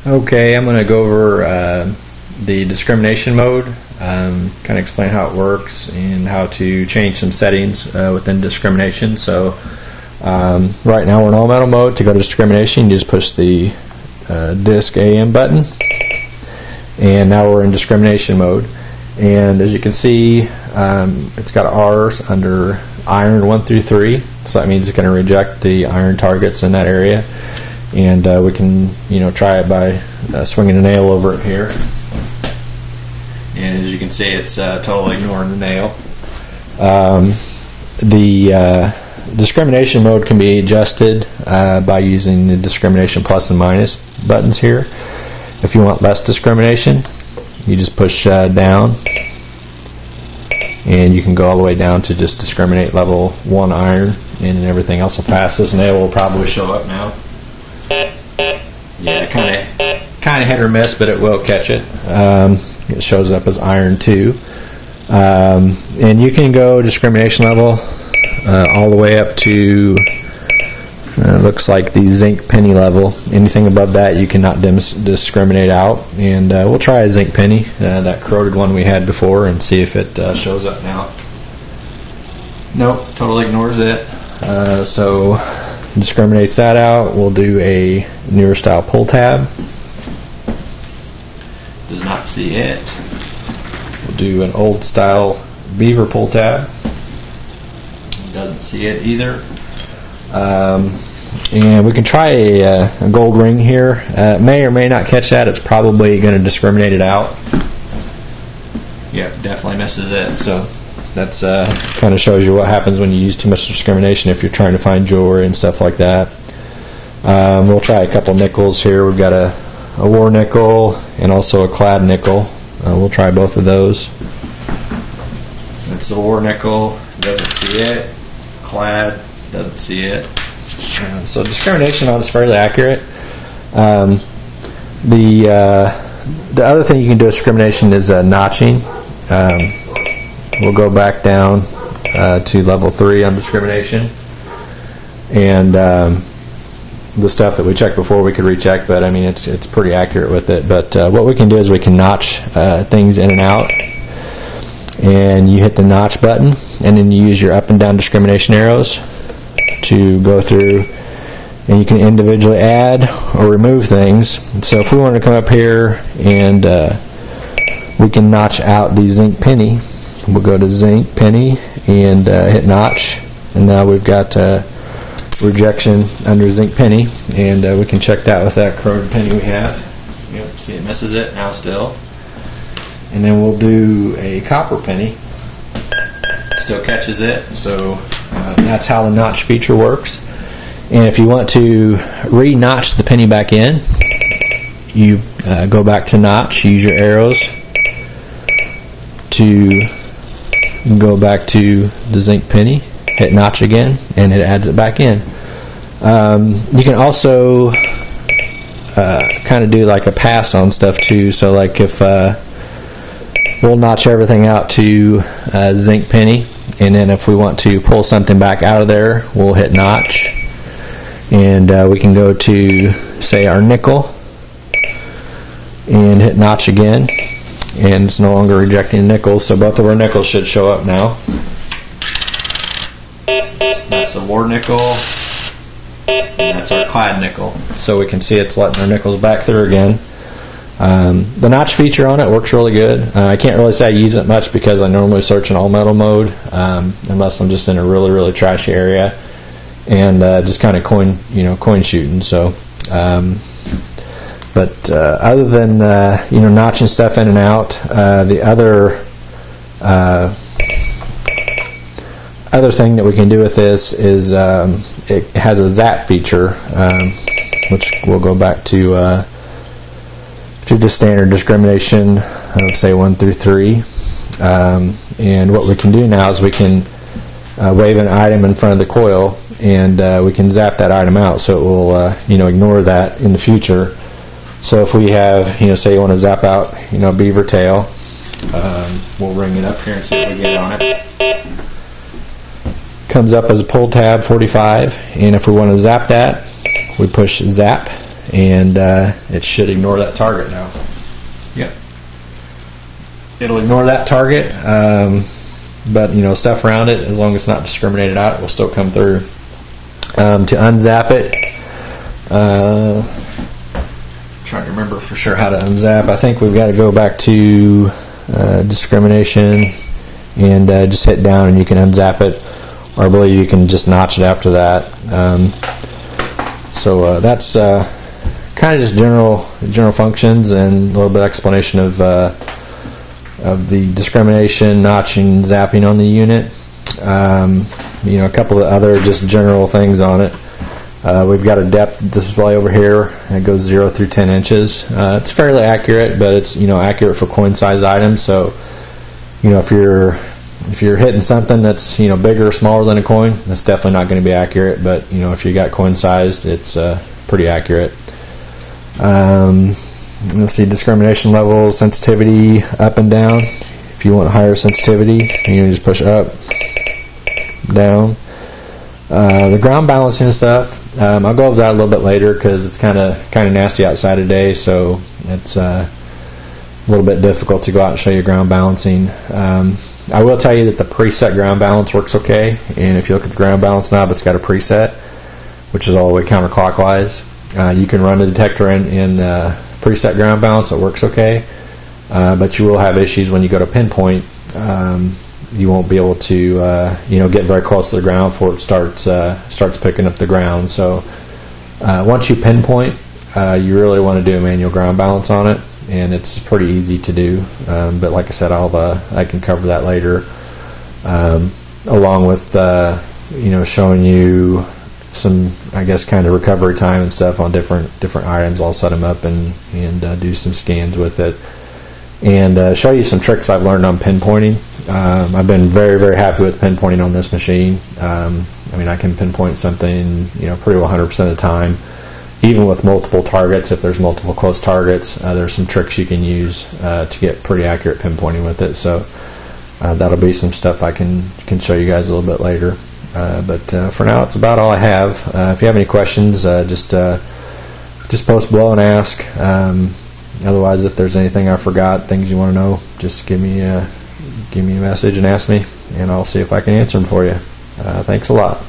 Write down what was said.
Okay, I'm going to go over the discrimination mode, kind of explain how it works and how to change some settings within discrimination. So right now we're in all metal mode. To go to discrimination, you just push the disc AM button, and now we're in discrimination mode. And as you can see, it's got R's under iron 1 through 3, so that means it's going to reject the iron targets in that area. And we can, try it by swinging a nail over it here. And as you can see, it's totally ignoring the nail. The discrimination mode can be adjusted by using the discrimination plus and minus buttons here. If you want less discrimination, you just push down, and you can go all the way down to just discriminate level 1 iron, and everything else will pass. This nail will probably show up now. Yeah, kind of hit or miss, but it will catch it. It shows up as iron 2. And you can go discrimination level all the way up to looks like the zinc penny level. Anything above that you cannot discriminate out. And we'll try a zinc penny, that corroded one we had before, and see if it shows up now. Nope, totally ignores it. So discriminates that out. We'll do a newer style pull tab. Does not see it. We'll do an old style beaver pull tab. Doesn't see it either. And we can try a gold ring here. May or may not catch that. It's probably going to discriminate it out. Yep, definitely misses it. So that's kind of shows you what happens when you use too much discrimination if you're trying to find jewelry and stuff like that. We'll try a couple nickels here. We've got a war nickel and also a clad nickel. We'll try both of those. That's the war nickel. Doesn't see it. Clad. Doesn't see it. So discrimination on is fairly accurate. The other thing you can do with discrimination is notching. We'll go back down to level 3 on discrimination, and the stuff that we checked before we could recheck, but I mean it's pretty accurate with it. But what we can do is we can notch things in and out, and you hit the notch button, and then you use your up and down discrimination arrows to go through, and you can individually add or remove things. So if we want to come up here and we can notch out the zinc penny, we'll go to zinc penny and hit notch, and now we've got rejection under zinc penny, and we can check that with that corroded penny we have. Yep, see it misses it now still. And then we'll do a copper penny. Still catches it. So that's how the notch feature works. And if you want to re-notch the penny back in, you go back to notch, use your arrows to go back to the zinc penny, hit notch again, and it adds it back in. You can also kind of do like a pass on stuff too. So like if we'll notch everything out to zinc penny, and then if we want to pull something back out of there, we'll hit notch, and we can go to say our nickel and hit notch again, and it's no longer rejecting nickels. So both of our nickels should show up now. That's a war nickel, and that's our clad nickel. So we can see it's letting our nickels back through again. The notch feature on it works really good. I can't really say I use it much because I normally search in all metal mode, unless I'm just in a really trashy area and just kind of coin shooting. So, but other than notching stuff in and out, the other thing that we can do with this is it has a zap feature, which we'll go back to the standard discrimination of say 1 through 3, and what we can do now is we can wave an item in front of the coil, and we can zap that item out, so it will ignore that in the future. So if we have say you want to zap out beaver tail, we'll bring it up here and see what we get on it. Comes up as a pull tab 45, and if we want to zap that, we push zap, and it should ignore that target now. Yep. It'll ignore that target, but stuff around it, as long as it's not discriminated out, it will still come through. To unzap it, trying to remember for sure how to unzap. I think we've got to go back to discrimination and just hit down, and you can unzap it, or I believe you can just notch it after that. So that's kind of just general functions and a little bit of explanation of the discrimination, notching, zapping on the unit. A couple of other just general things on it. We've got a depth display over here. It goes 0 through 10 inches. It's fairly accurate, but it's accurate for coin size items. So if you're hitting something that's bigger or smaller than a coin, that's definitely not going to be accurate. But if you got coin sized, it's pretty accurate. Let's see, discrimination levels, sensitivity up and down. If you want higher sensitivity, you just push up, down. The ground balancing stuff, I'll go over that a little bit later because it's kind of nasty outside today, so it's a little bit difficult to go out and show you ground balancing. I will tell you that the preset ground balance works okay, and if you look at the ground balance knob, it's got a preset, which is all the way counterclockwise. You can run the detector in preset ground balance, it works okay, but you will have issues when you go to pinpoint. You won't be able to get very close to the ground before it starts picking up the ground. So once you pinpoint, you really want to do a manual ground balance on it, and it's pretty easy to do. But like I said, I can cover that later, along with showing you some, I guess, kind of recovery time and stuff on different items. I'll set them up and do some scans with it, and show you some tricks I've learned on pinpointing. I've been very, very happy with pinpointing on this machine. I can pinpoint something pretty well 100% of the time, even with multiple targets. If there's multiple close targets, there's some tricks you can use to get pretty accurate pinpointing with it. So that'll be some stuff I can show you guys a little bit later. But for now, it's about all I have. If you have any questions, just post below and ask. Otherwise, if there's anything I forgot, things you want to know, just give me a message and ask me, and I'll see if I can answer them for you. Thanks a lot.